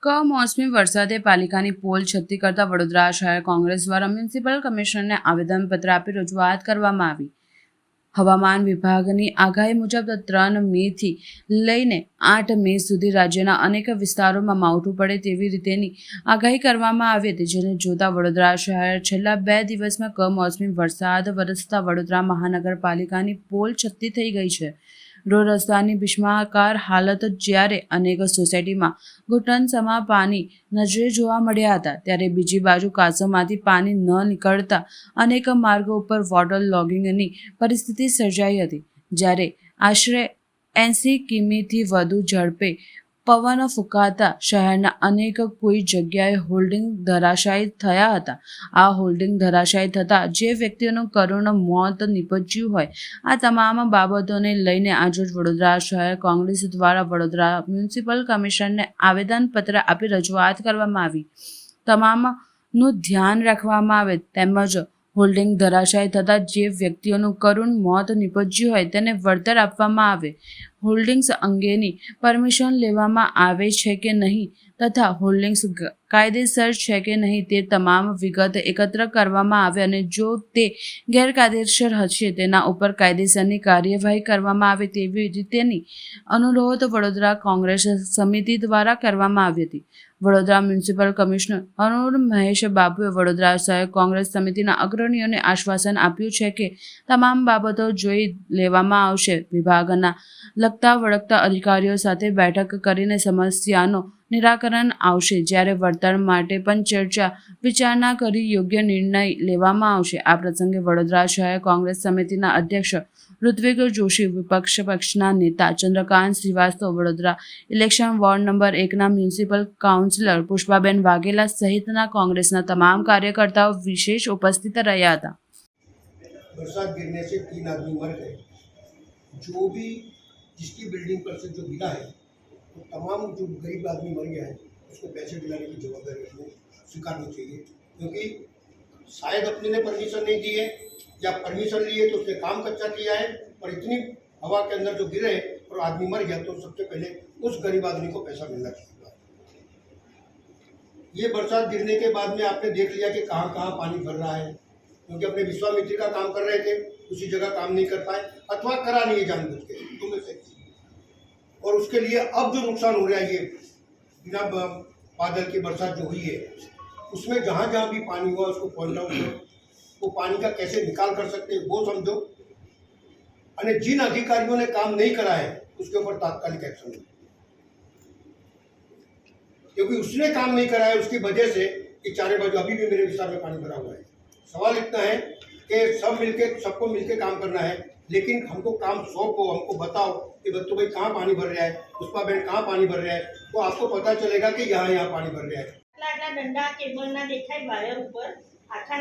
કમોસમી વરસાદે પાલિકાની પોલ છતી કરતા વડોદરા શહેર કોંગ્રેસ દ્વારા મ્યુનિસિપલ કમિશનરને આવેદનપત્ર આપી રજૂઆત કરવામાં આવી. હવામાન વિભાગની આગાહી મુજબ 3 મેથી લઈને 8 મે સુધી રાજ્યના અનેક વિસ્તારોમાં માવઠું પડે તેવી રીતેની આગાહી કરવામાં આવી હતી, જેને જોતા વડોદરા શહેર છેલ્લા 2 દિવસમાં કમોસમી વરસાદ વરસતા વડોદરા મહાનગરપાલિકાની પોલ છતી થઈ ગઈ છે. રોડ રસ્તાની બિસ્મારકાર હાલત. જ્યારે અનેક સોસાયટીમાં ઘૂંટણસમા પાણી નજરે જોવા મળ્યા હતા, ત્યારે બીજી બાજુ કાચોમાંથી પાણી ન નીકળતા અનેક માર્ગો ઉપર વોટર લોગિંગની પરિસ્થિતિ સર્જાઈ હતી. જ્યારે આશરે 80 કિમીથી વધુ ઝડપે પવન ફૂંકાતા શહેરના અનેક કોઈ જગ્યાએ હોલ્ડિંગ ધરાશાયી થયા હતા. આ હોલ્ડિંગ ધરાશાયી થતાં જે વ્યક્તિઓનું કરુણ મોત નીપજ્યું હોય, આ તમામ બાબતોને લઈને આજરોજ વડોદરા શહેર કોંગ્રેસ દ્વારા વડોદરા મ્યુનિસિપલ કમિશનરને આવેદનપત્ર આપી રજૂઆત કરવામાં આવી. તમામનું ધ્યાન રાખવામાં આવે તેમજ હોલ્ડિંગ ધરાશાયી થતાં જે વ્યક્તિઓનું કરુણ મોત નીપજ્યું હોય તેને વળતર આપવામાં આવે. હોલ્ડિંગ્સ અંગેની પરમિશન લેવામાં આવે છે કે નહીં તથા હોલ્ડિંગ્સ કાયદેસર છે કે નહીં તે તમામ વિગત એકત્ર કરવામાં આવે અને જો તે ગેરકાયદેસર હશે તેના ઉપર કાયદેસરની કાર્યવાહી કરવામાં આવે તેવી રીતેની અનુરોધ વડોદરા કોંગ્રેસ સમિતિ દ્વારા કરવામાં આવી હતી. વડોદરા મ્યુનિસિપલ કમિશનર અરુણ મહેશ બાબુએ વડોદરા શહેર કોંગ્રેસ સમિતિના અગ્રણીઓને આશ્વાસન આપ્યું છે કે તમામ બાબતો જોઈ લેવામાં આવશે. વિભાગના લગતા વળગતા અધિકારીઓ સાથે બેઠક કરીને સમસ્યાનો નિરાકરણ આવશે, જ્યારે વળતર માટે પણ ચર્ચા વિચારણા કરી યોગ્ય નિર્ણય લેવામાં આવશે. આ પ્રસંગે વડોદરા શહેર કોંગ્રેસ સમિતિના અધ્યક્ષ ઋત્વિક જોશી, વિપક્ષ પક્ષના નેતા Chandrakant Shrivastava, Vadodara election ward number 1ના મ્યુનિસિપલ કાઉન્સિલર પુષ્પાબેન વાઘેલા સહિતના કોંગ્રેસના તમામ કાર્યકર્તાઓ વિશેષ ઉપસ્થિત રહ્યા હતા. बरसात गिरने से 3 आदमी मर गए. जो भी जिसकी बिल्डिंग पर से जो गिरा है तो तमाम जो गरीब आदमी मर गया है उसको पैसे दिलाने की जवाबदारी उसमें स्वीकारनी चाहिए, क्योंकि शायद अपने ने परमिशन नहीं दी है या परमिशन लिए तो उसने काम कच्चा किया है और इतनी हवा के अंदर जो गिरे और आदमी मर गया तो सबसे पहले उस गरीब आदमी को पैसा मिलना चाहिए. ये बरसात गिरने के बाद में आपने देख लिया कि कहाँ कहाँ पानी भर रहा है, क्योंकि अपने विश्वामित्री का काम कर रहे थे उसी जगह काम नहीं कर पाए अथवा करा नहीं है जानबूझ के, तुम में से. और उसके लिए अब जो नुकसान हो रहा है ये बिना बादल की बरसात जो हुई है उसमें जहाँ जहाँ भी पानी हुआ उसको पॉइंट आउट करो, वो पानी का कैसे निकाल कर सकते हैं वो समझो, और जिन अधिकारियों ने काम नहीं करा है उसके ऊपर तात्कालिक एक्शन लो, क्योंकि उसने काम नहीं करा है उसकी वजह से कि चारे बाजू अभी भी मेरे विस्तार में पानी भरा हुआ है. सवाल इतना है कि सबको मिलके काम करना है, लेकिन हमको काम सौंपो, हमको बताओ कि बच्चों भाई कहाँ पानी भर रहा है, पुष्पा बहन कहाँ पानी भर रहा है, तो आपको पता चलेगा कि यहाँ यहाँ पानी भर रहा है. આટલા ડંડા કેબલના દેખાય વાયર ઉપર આખા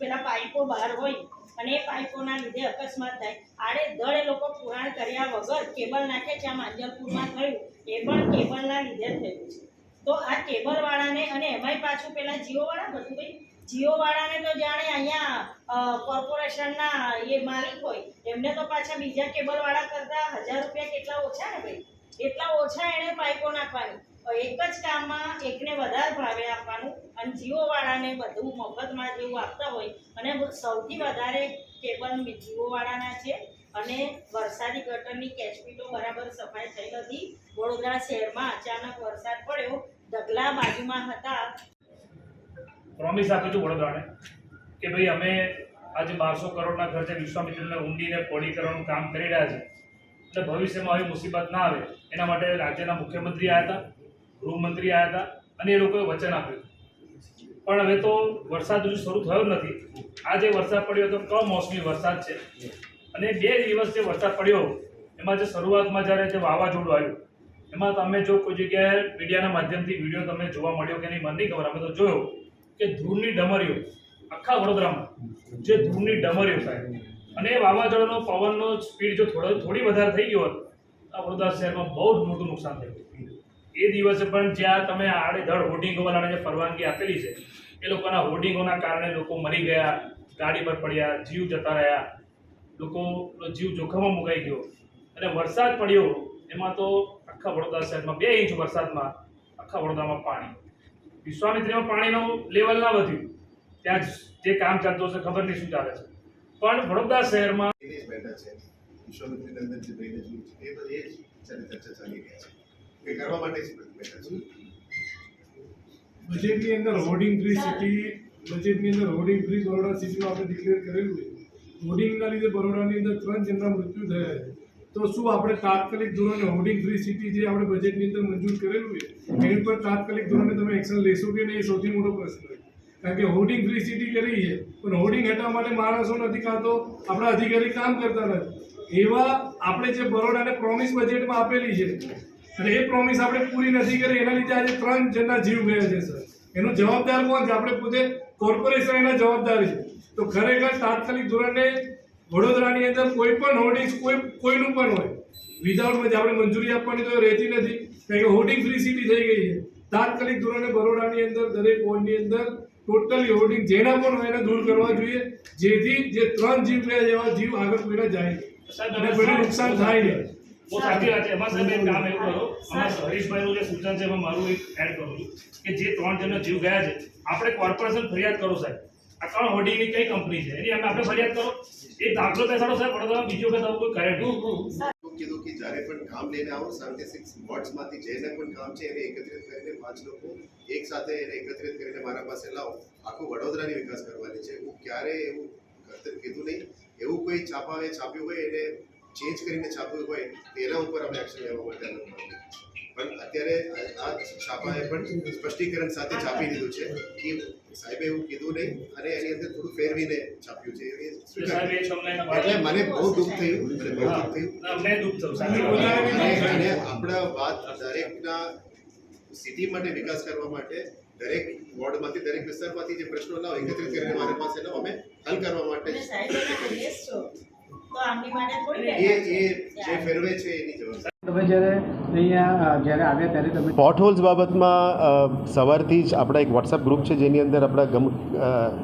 પેલા પાઇપો બહાર હોય અને એ પાઇપોના લીધે અકસ્માત થાય. આડેધડ એ લોકો પુરાણ કર્યા વગર કેબલ નાખે છે. આ માંજલપુરમાં થયું એ પણ કેબલના લીધે થયું છે. તો આ કેબલવાળાને અને એમાંય પાછું પેલા જીઓવાળા બધું ભાઈ જીઓવાળાને તો જાણે અહીંયા કોર્પોરેશનના એ માલિક હોય એમને તો પાછા બીજા કેબલવાળા કરતાં 1000 રૂપિયા કેટલા ઓછા ને ભાઈ, એટલા ઓછા એણે પાઇપો નાખવાની. એક જ કામમાં એકને વધારે ભાવે આપવાનું અને જીઓવાળાને બધું મફતમાં જેવું આપતા હોય. અને સૌથી વધારે કેબલ જીઓવાળાના છે. અને વરસાદી ગટરની કેચપીટો બરાબર સફાઈ થઈ નથી. વડોદરા શહેરમાં અચાનક વરસાદ પડ્યો, ઢગલા બાજુમાં હતા. પ્રોમિસ આપ્યું હતું વડોદરાને કે ભાઈ અમે આજે 1200 કરોડના ખર્ચે વિશ્વામિત્રને ઊંડીને પોળી કરવાનું કામ કરી રહ્યા છે, એટલે ભવિષ્યમાં આવી મુસીબત ના આવે એના માટે રાજ્યના મુખ્યમંત્રી આવ્યા હતા, ગૃહમંત્રી આવ્યા હતા અને એ લોકોએ વચન આપ્યું. પણ હવે તો વરસાદ હજુ શરૂ થયો નથી. આ જે વરસાદ પડ્યો તો કમોસમી વરસાદ છે અને 2 દિવસ જે વરસાદ પડ્યો એમાં જે શરૂઆતમાં જ્યારે જે વાવાઝોડું આવ્યું એમાં તમે જો કોઈ જગ્યાએ મીડિયાના માધ્યમથી વિડીયો તમને જોવા મળ્યો કે નહીં મને નહીં ખબર, અમે તો જોયો કે ધૂળની ડમરીઓ આખા વડોદરામાં જે ધૂળની ડમરીઓ થાય અને એ વાવાઝોડાનો પવનનો સ્પીડ જો થોડી વધારે થઈ ગયો હોત આ વડોદરા શહેરમાં બહુ જ મોટું નુકસાન થયું. એ દિવસે પણ જ્યાં તમે આડેધડ હોર્ડિંગોવાળાને જે પરવાનગી આપેલી છે એ લોકોના હોર્ડિંગોના કારણે લોકો મરી ગયા, ગાડી પર પડ્યા, જીવ જતા રહ્યા, લોકોનો જીવ જોખમમાં મુકાઈ ગયો. અને વરસાદ પડ્યો એમાં તો આખા વડોદરા શહેરમાં 2 ઇંચ વરસાદમાં આખા આખા વડોદરામાં પાણી. વિશ્વામિત્રીમાં પાણીનું લેવલ ના વધ્યું, ત્યાં જે કામ ચાલતું હશે ખબર નહીં શું ચાલે છે, પણ વડોદરા શહેરમાં ડ્રેનેજ બેઠા છે વિશ્વામિત્રીની અંદર જે ડ્રેનેજ છે એ બધી ચર્ચા ચાલી રહી છે એ કરવા માટે જ બેઠા છે. બજેટની અંદર હોર્ડિંગ ફ્રી બરોડા સિટીમાં આપણે ડિક્લેર કરેલું છે. હોર્ડિંગના લીધે બરોડાની અંદર 3 જણના મૃત્યુ થયા છે. તો શું આપણે તાત્કાલિક ધોરણે હોર્ડિંગ ફ્રી સિટી જે આપણે બજેટની અંદર મંજૂર કરેલું છે એની પર તાત્કાલિક ધોરણે તમે એક્શન લેશો કે નહીં, એ સૌથી મોટો પ્રશ્ન છે. કારણ કે હોર્ડિંગ ફ્રી સિટી કરી છે પણ હોર્ડિંગ હટાવવા માટે માણસો નથી, કાં તો આપણા અધિકારી કામ કરતા નથી. એવા આપણે જે બરોડાને પ્રોમિસ બજેટમાં આપેલી છે અને એ પ્રોમિસ આપણે પૂરી નથી કરી, એના લીધે આજે 3 જણના જીવ ગયા છે. સર, એનો જવાબદાર કોણ છે? આપણે પોતે કોર્પોરેશન એના જવાબદાર છે. તો ખરેખર તાત્કાલિક ધોરણે વડોદરાની અંદર કોઈ પણ હોર્ડિંગ્સ કોઈનું પણ હોય વિધાઉટ આપણે મંજૂરી આપવાની તો રહેતી નથી, કારણ કે હોર્ડિંગ ફ્રી સિટી થઈ ગઈ છે. તાત્કાલિક ધોરણે બરોડાની અંદર દરેક વોર્ડની અંદર ટોટલી હોર્ડિંગ જેના પણ હોય એને દૂર કરવા જોઈએ, જેથી જે 3 જીવ ગયા એવા જીવ આગળ કોઈને જાય નહીં અને કોઈને નુકસાન થાય નહીં. બહુ સાચી વાત છે. એમાં સાહેબ એક કામ એવું કરો, આમાં હરીશભાઈનું જે સૂચન છે એમાં મારું એક એડ કરું છું કે જે 3 જણના જીવ ગયા છે આપણે કોર્પોરેશન ફરિયાદ કરો સાહેબ. આ 3 હોર્ડિંગની કઈ કંપની છે એની આપણે ફરિયાદ કરો, એ દાખલો બેસાડો સાહેબ. વડોદરામાં બીજી વખત આવું કોઈ કરે નહીં. કીધું કે જ્યારે પણ કામ લઈને આવો 76 વોર્ડ્સમાંથી જેને પણ કામ છે એને એકત્રિત કરીને 5 લોકો એક સાથે એને એકત્રિત કરીને મારા પાસે લાવો. આખું વડોદરાની વિકાસ કરવાની છે. હું ક્યારેય એવું કીધું નહીં. એવું કોઈ છાપ્યું હોય એને ચેન્જ કરીને છાપ્યું હોય તો એના ઉપર અમે એક્શન લેવા માટે પણ અત્યારે આ છાપાએ પણ સ્પષ્ટીકરણ સાથે છાપી દીધું છે કે સાહેબે એવું કીધું નહીં અને એની અંદર થોડું ફેરવીને છાપ્યું છે. એટલે મને બહુ દુઃખ થયું અમને દુઃખ થયું અને આપણા વાત દરેકના સિટી માટે વિકાસ કરવા માટે દરેક વોર્ડમાંથી દરેક વિસ્તારમાંથી જે પ્રશ્નો લાવો એકત્રિત કરીને મારી પાસે લાવો, અમે હલ કરવા માટે અને સાહેબ એના આદેશ છો તો આમની માટે થોડી એ જે ફેરવે છે એની જવાબદારી. તમે જ્યારે અહીંયા જ્યારે આવ્યા ત્યારે તમે પોટ હોલ્સ બાબતમાં સવારથી જ આપણા એક વોટ્સઅપ ગ્રુપ છે જેની અંદર આપણા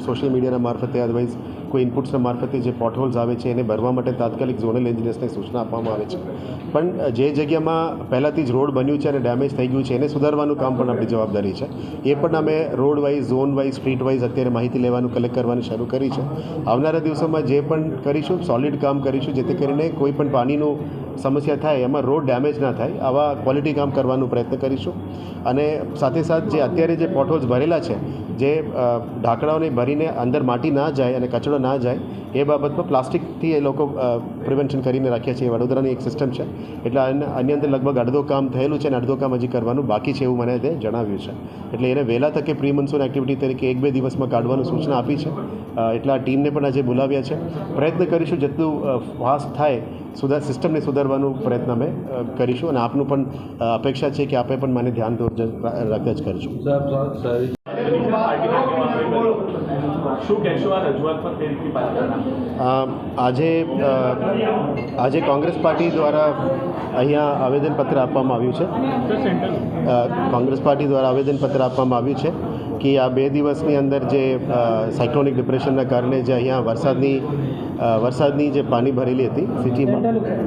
સોશિયલ મીડિયાના મારફતે અદરવાઇઝ કોઈ ઇનપુટ્સના મારફતે જે પોટ હોલ્સ આવે છે એને ભરવા માટે તાત્કાલિક ઝોનલ એન્જિનિયર્સને સૂચના આપવામાં આવે છે. પણ જે જગ્યામાં પહેલાંથી જ રોડ બન્યું છે અને ડેમેજ થઈ ગયું છે એને સુધારવાનું કામ પણ આપણી જવાબદારી છે. એ પણ અમે road wise, zone wise, street wise અત્યારે માહિતી લેવાનું, કલેક્ટ કરવાનું શરૂ કરી છે. આવનારા દિવસોમાં જે પણ કરીશું સોલિડ કામ કરીશું જેથી કરીને કોઈ પણ પાણીનું સમસ્યા થાય એમાં રોડ ડેમેજ ના થાય, આવા ક્વોલિટી કામ કરવાનો પ્રયત્ન કરીશું. અને સાથે સાથ જે અત્યારે જે પોટહોલ્સ ભરેલા છે જે ઢાંકણાઓને ભરીને અંદર માટી ના જાય અને કચરો ના જાય એ બાબતમાં પ્લાસ્ટિકથી એ લોકો પ્રિવેન્શન કરીને રાખ્યા છે. એ વડોદરાની એક સિસ્ટમ છે. એટલે આની અંદર લગભગ અડધો કામ થયેલું છે અને અડધો કામ હજી કરવાનું બાકી છે એવું મને તે જણાવ્યું છે. એટલે એને વહેલા તકે પ્રી મોન્સૂન એક્ટિવિટી તરીકે 1-2 દિવસમાં કાઢવાની સૂચના આપી છે. એટલે આ ટીમને પણ આજે બોલાવ્યા છે. પ્રયત્ન કરીશું જેટલું ફાસ્ટ થાય સિસ્ટમને સુધારવાનું પ્રયત્ન અમે કરીશું અને આપનું પણ અપેક્ષા છે કે આપે પણ મને ધ્યાન રાખતા જ કરશું. આજે કોંગ્રેસ પાર્ટી દ્વારા અહીંયા આવેદનપત્ર આપવામાં આવ્યું છે. કોંગ્રેસ પાર્ટી દ્વારા આવેદનપત્ર આપવામાં આવ્યું છે કે આ 2 દિવસની અંદર જે સાયક્લોનિક ડિપ્રેશનના કારણે જે અહીંયા વરસાદની જે પાણી ભરેલી હતી સિટીમાં,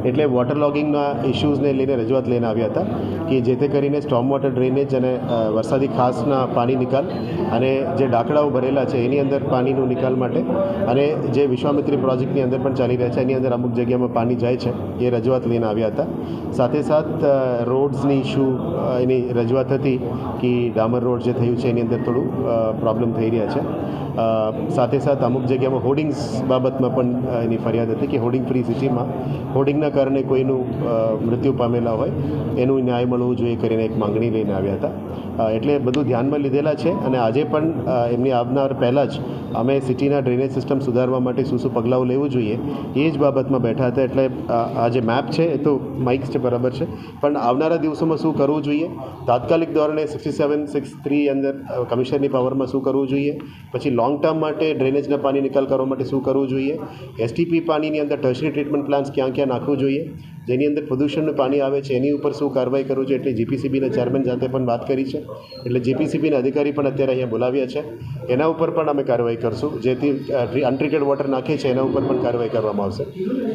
એટલે વોટર લોગિંગના ઇસ્યુઝને લઈને રજૂઆત લઈને આવ્યા હતા કે જેથી કરીને સ્ટોર્મ વોટર ડ્રેનેજ અને વરસાદી ખાસના પાણી નિકાલ અને જે ડાકડાઓ ભરેલા છે એની અંદર પાણીનો નિકાલ માટે અને જે વિશ્વામિત્રી પ્રોજેક્ટની અંદર પણ ચાલી રહ્યા છે એની અંદર અમુક જગ્યામાં પાણી જાય છે એ રજૂઆત લઈને આવ્યા હતા. સાથે સાથ રોડ્સની ઇસ્યુ એની રજૂઆત હતી કે ડામર રોડ જે થયું છે એની અંદર થોડું પ્રોબ્લેમ થઈ રહ્યા છે. સાથે સાથ અમુક જગ્યામાં હોર્ડિંગ્સ બાબતમાં પણ એની ફરિયાદ હતી કે હોર્ડિંગ ફ્રી સિટીમાં હોર્ડિંગના કારણે કોઈનું મૃત્યુ પામેલા હોય એનું ન્યાય મળવું જોઈએ કરીને એક માંગણી લઈને આવ્યા હતા. એટલે બધું ધ્યાનમાં લીધેલા છે અને આજે પણ એમની આવનાર પહેલાં જ અમે સિટીના ડ્રેનેજ સિસ્ટમ સુધારવા માટે શું પગલાઓ લેવું જોઈએ એ જ બાબતમાં બેઠા હતા. એટલે આ જે મેપ છે એ તો માઇક્સ છે બરાબર છે, પણ આવનારા દિવસોમાં શું કરવું જોઈએ, તાત્કાલિક ધોરણે 6763 અંદર કમિશનરની પાવરમાં શું કરવું જોઈએ, પછી લોંગ ટર્મ માટે ડ્રેનેજના પાણી નિકાલ કરવા માટે શું કરવું જોઈએ, એસટીપી પાણીની અંદર ટર્શરી ટ્રીટમેન્ટ પ્લાન્ટ્સ ક્યાં ક્યાં નાખવું જોઈએ, જેની અંદર પ્રદૂષણનું પાણી આવે છે એની ઉપર શું કાર્યવાહી કરવું જોઈએ. એટલે જીપીસીબીના ચેરમેન સાથે પણ વાત કરી છે. એટલે જીપીસીબીના અધિકારી પણ અત્યારે અહીંયા બોલાવ્યા છે. એના ઉપર પણ અમે કાર્યવાહી કરશું. જેથી અનટ્રીટેડ વોટર નાખે છે એના ઉપર પણ કાર્યવાહી કરવામાં આવશે.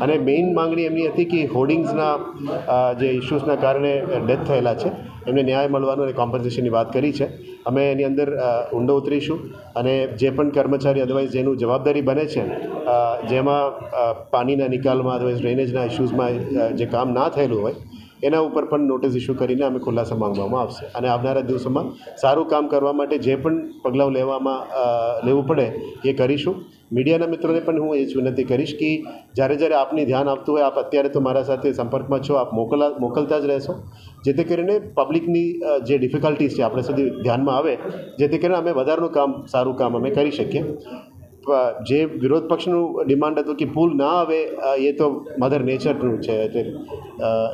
અને મેઇન માંગણી એમની હતી કે હોર્ડિંગ્સના જે ઇસ્યુઝના કારણે ડેથ થયેલા છે એમને ન્યાય મળવાનો અને કોમ્પન્સેશનની વાત કરી છે. અમે એની અંદર ઊંડો ઉતરીશું અને જે પણ કર્મચારી અદરવાઇઝ જેનું જવાબદારી બને છે જેમાં પાણીના નિકાલમાં અદરવાઇઝ ડ્રેનેજના ઇસ્યુઝમાં જે કામ ના થયેલું હોય એના ઉપર પણ નોટિસ ઇસ્યુ કરીને અમે ખુલાસા માંગવામાં આવશે અને આવનારા દિવસોમાં સારું કામ કરવા માટે જે પણ પગલાં લેવું પડે એ કરીશું. મીડિયાના મિત્રોને પણ હું એ જ વિનંતી કરીશ કે જ્યારે આપની ધ્યાન આપતું હોય, આપ અત્યારે તો મારા સાથે સંપર્કમાં છો, આપ મોકલતા જ રહેશો, જેથી કરીને પબ્લિકની જે ડિફિકલ્ટીઝ છે આપણે સુધી ધ્યાનમાં આવે, જેથી કરીને અમે વધારાનું કામ, સારું કામ અમે કરી શકીએ. જે વિરોધ પક્ષનું ડિમાન્ડ હતું કે પુલ ના આવે, એ તો મધર નેચરનું છે, એટલે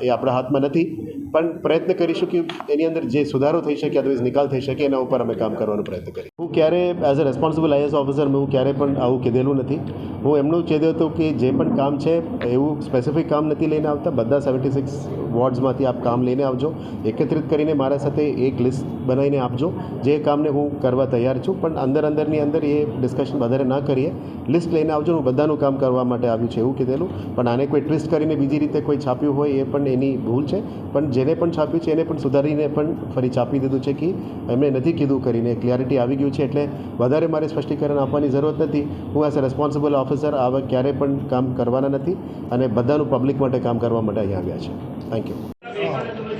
એ આપણા હાથમાં નથી, પણ પ્રયત્ન કરીશું કે એની અંદર જે સુધારો થઈ શકે, અદરવાઇઝ નિકાલ થઈ શકે, એના ઉપર અમે કામ કરવાનો પ્રયત્ન કરીએ. હું ક્યારે as a responsible IAS officer હું ક્યારેય પણ આવું કીધેલું નથી. હું એમનું કીધું હતું કે જે પણ કામ છે એવું સ્પેસિફિક કામ નથી લઈને આવતા, બધા 76 વોર્ડ્સમાંથી આપ કામ લઈને આવજો, એકત્રિત કરીને મારા સાથે એક લિસ્ટ બનાવીને આપજો, જે કામને હું કરવા તૈયાર છું, પણ અંદરની અંદર એ ડિસ્કશન વધારે ના કરીએ, લિસ્ટ લઈને આવજો, હું બધાનું કામ કરવા માટે આવ્યું છે એવું કીધેલું. પણ આને કોઈ ટ્વિસ્ટ કરીને બીજી રીતે કોઈ છાપ્યું હોય એ પણ એની ભૂલ છે, પણ જેને પણ છાપ્યું છે એને પણ સુધારીને પણ ફરી છાપી દીધું છે કે એમણે નથી કીધું કરીને ક્લિયરિટી આવી ગયું છે, એટલે વધારે મારે સ્પષ્ટીકરણ આપવાની જરૂરત નથી. હું એઝ અ રેસ્પોન્સિબલ ઓફિસર આવા ક્યારેય પણ કામ કરવાના નથી અને બધાનું પબ્લિક માટે કામ કરવા માટે અહીંયા આવ્યા છે. Thank you.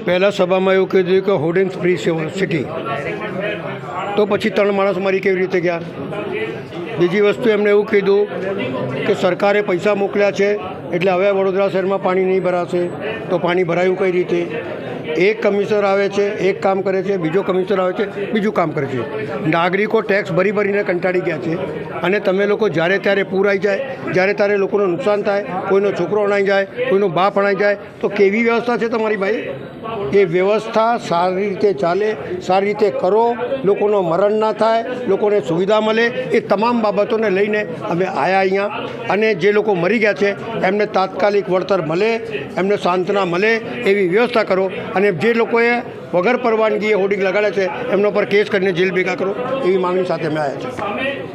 પહેલાં સભામાં એવું કીધું કે હોર્ડિંગ ફ્રી સિટી, તો પછી 3 માણસ મરી કેવી રીતે ગયા? બીજી વસ્તુ એમણે એવું કીધું કે સરકારે પૈસા મોકલ્યા છે એટલે હવે વડોદરા શહેરમાં પાણી નહીં ભરાશે, તો પાણી ભરાયું કઈ રીતે? એક કમિશનર આવે છે, એક કામ કરે છે, બીજો કમિશનર આવે છે, બીજું કામ કરે છે. નાગરિકો ટેક્સ ભરીને કંટાળી ગયા છે અને તમે લોકો જ્યારે ત્યારે પૂર આવી જાય, જ્યારે ત્યારે લોકોનું નુકસાન થાય, કોઈનો છોકરો અણાઈ જાય, કોઈનો બાપ અણાઈ જાય, તો કેવી વ્યવસ્થા છે તમારી ભાઈ? એ વ્યવસ્થા સારી રીતે ચાલે, સારી રીતે કરો, લોકોનો મરણ ના થાય, લોકોને સુવિધા મળે, એ તમામ બાબતોને લઈને અમે આવ્યા અહીંયા. અને જે લોકો મરી ગયા છે એમને તાત્કાલિક વળતર મળે, એમને સાંત્વના મળે એવી વ્યવસ્થા કરો. અને જે લોકોએ વગર પરવાનગીએ હોર્ડિંગ લગાડ્યા છે એમના પર કેસ કરીને જેલ ભેગા કરો, એવી માંગણી સાથે અમે આવ્યા છે.